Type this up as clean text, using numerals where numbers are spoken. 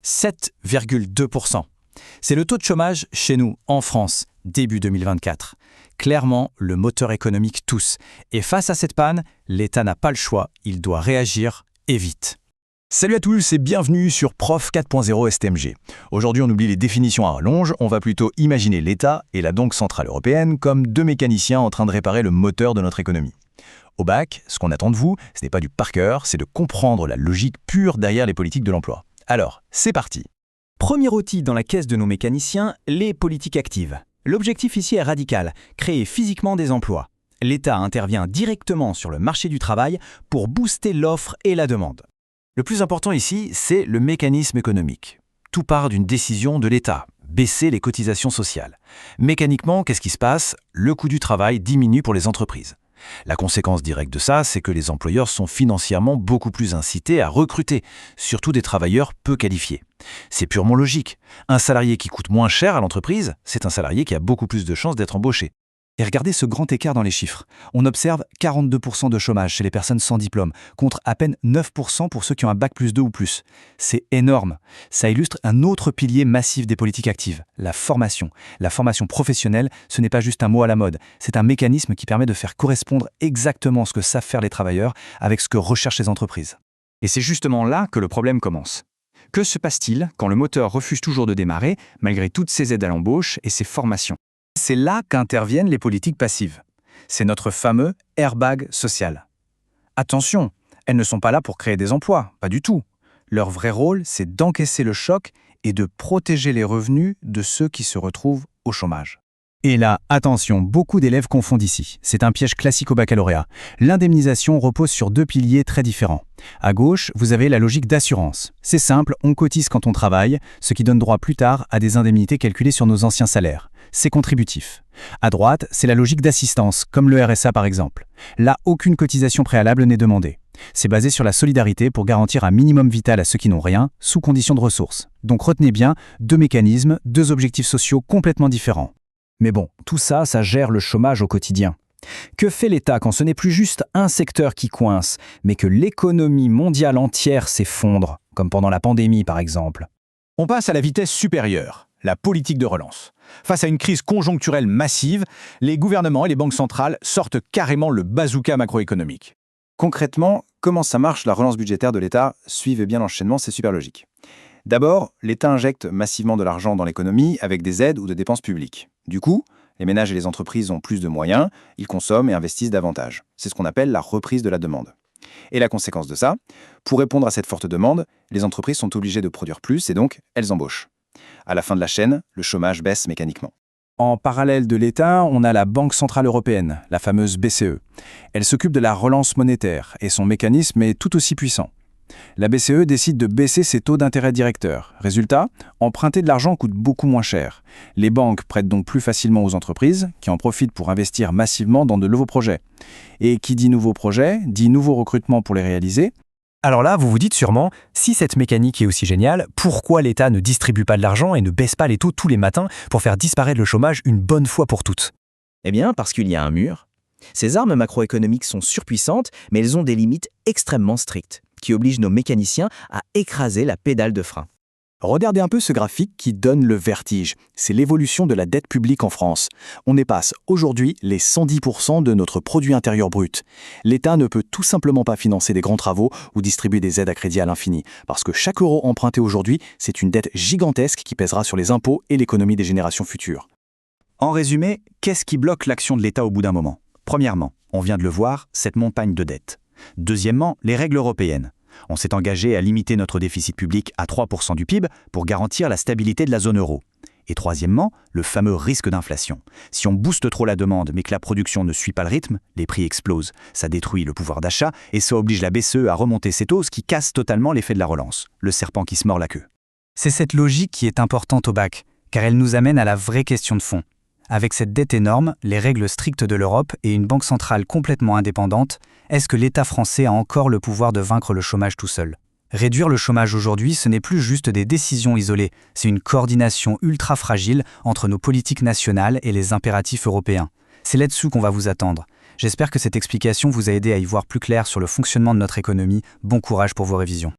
7,2%. C'est le taux de chômage chez nous, en France, début 2024. Clairement, le moteur économique tousse. Et face à cette panne, l'État n'a pas le choix, il doit réagir et vite. Salut à tous et bienvenue sur Prof 4.0 STMG. Aujourd'hui, on oublie les définitions à rallonge, on va plutôt imaginer l'État et la Banque Centrale Européenne comme deux mécaniciens en train de réparer le moteur de notre économie. Au bac, ce qu'on attend de vous, ce n'est pas du par cœur, c'est de comprendre la logique pure derrière les politiques de l'emploi. Alors, c'est parti. Premier outil dans la caisse de nos mécaniciens, les politiques actives. L'objectif ici est radical, créer physiquement des emplois. L'État intervient directement sur le marché du travail pour booster l'offre et la demande. Le plus important ici, c'est le mécanisme économique. Tout part d'une décision de l'État, baisser les cotisations sociales. Mécaniquement, qu'est-ce qui se passe? Le coût du travail diminue pour les entreprises. La conséquence directe de ça, c'est que les employeurs sont financièrement beaucoup plus incités à recruter, surtout des travailleurs peu qualifiés. C'est purement logique. Un salarié qui coûte moins cher à l'entreprise, c'est un salarié qui a beaucoup plus de chances d'être embauché. Et regardez ce grand écart dans les chiffres. On observe 42% de chômage chez les personnes sans diplôme, contre à peine 9% pour ceux qui ont un bac plus 2 ou plus. C'est énorme. Ça illustre un autre pilier massif des politiques actives, la formation. La formation professionnelle, ce n'est pas juste un mot à la mode, c'est un mécanisme qui permet de faire correspondre exactement ce que savent faire les travailleurs avec ce que recherchent les entreprises. Et c'est justement là que le problème commence. Que se passe-t-il quand le moteur refuse toujours de démarrer, malgré toutes ces aides à l'embauche et ces formations ? C'est là qu'interviennent les politiques passives. C'est notre fameux airbag social. Attention, elles ne sont pas là pour créer des emplois, pas du tout. Leur vrai rôle, c'est d'encaisser le choc et de protéger les revenus de ceux qui se retrouvent au chômage. Et là, attention, beaucoup d'élèves confondent ici. C'est un piège classique au baccalauréat. L'indemnisation repose sur deux piliers très différents. À gauche, vous avez la logique d'assurance. C'est simple, on cotise quand on travaille, ce qui donne droit plus tard à des indemnités calculées sur nos anciens salaires. C'est contributif. À droite, c'est la logique d'assistance, comme le RSA par exemple. Là, aucune cotisation préalable n'est demandée. C'est basé sur la solidarité pour garantir un minimum vital à ceux qui n'ont rien, sous condition de ressources. Donc retenez bien, deux mécanismes, deux objectifs sociaux complètement différents. Mais bon, tout ça, ça gère le chômage au quotidien. Que fait l'État quand ce n'est plus juste un secteur qui coince, mais que l'économie mondiale entière s'effondre, comme pendant la pandémie par exemple? On passe à la vitesse supérieure, la politique de relance. Face à une crise conjoncturelle massive, les gouvernements et les banques centrales sortent carrément le bazooka macroéconomique. Concrètement, comment ça marche la relance budgétaire de l'État? Suivez bien l'enchaînement, c'est super logique. D'abord, l'État injecte massivement de l'argent dans l'économie avec des aides ou des dépenses publiques. Du coup, les ménages et les entreprises ont plus de moyens, ils consomment et investissent davantage. C'est ce qu'on appelle la reprise de la demande. Et la conséquence de ça, pour répondre à cette forte demande, les entreprises sont obligées de produire plus et donc elles embauchent. À la fin de la chaîne, le chômage baisse mécaniquement. En parallèle de l'État, on a la Banque Centrale Européenne, la fameuse BCE. Elle s'occupe de la relance monétaire et son mécanisme est tout aussi puissant. La BCE décide de baisser ses taux d'intérêt directeurs. Résultat, emprunter de l'argent coûte beaucoup moins cher. Les banques prêtent donc plus facilement aux entreprises, qui en profitent pour investir massivement dans de nouveaux projets. Et qui dit nouveaux projets, dit nouveaux recrutements pour les réaliser. Alors là, vous vous dites sûrement, si cette mécanique est aussi géniale, pourquoi l'État ne distribue pas de l'argent et ne baisse pas les taux tous les matins pour faire disparaître le chômage une bonne fois pour toutes? Eh bien, parce qu'il y a un mur. Ces armes macroéconomiques sont surpuissantes, mais elles ont des limites extrêmement strictes, qui obligent nos mécaniciens à écraser la pédale de frein. Regardez un peu ce graphique qui donne le vertige. C'est l'évolution de la dette publique en France. On dépasse aujourd'hui les 110% de notre produit intérieur brut. L'État ne peut tout simplement pas financer des grands travaux ou distribuer des aides à crédit à l'infini, parce que chaque euro emprunté aujourd'hui, c'est une dette gigantesque qui pèsera sur les impôts et l'économie des générations futures. En résumé, qu'est-ce qui bloque l'action de l'État au bout d'un moment? Premièrement, on vient de le voir, cette montagne de dettes. Deuxièmement, les règles européennes. On s'est engagé à limiter notre déficit public à 3% du PIB pour garantir la stabilité de la zone euro. Et troisièmement, le fameux risque d'inflation. Si on booste trop la demande mais que la production ne suit pas le rythme, les prix explosent. Ça détruit le pouvoir d'achat et ça oblige la BCE à remonter ses taux, ce qui casse totalement l'effet de la relance. Le serpent qui se mord la queue. C'est cette logique qui est importante au bac, car elle nous amène à la vraie question de fond. Avec cette dette énorme, les règles strictes de l'Europe et une banque centrale complètement indépendante, est-ce que l'État français a encore le pouvoir de vaincre le chômage tout seul? Réduire le chômage aujourd'hui, ce n'est plus juste des décisions isolées, c'est une coordination ultra fragile entre nos politiques nationales et les impératifs européens. C'est là-dessus qu'on va vous attendre. J'espère que cette explication vous a aidé à y voir plus clair sur le fonctionnement de notre économie. Bon courage pour vos révisions.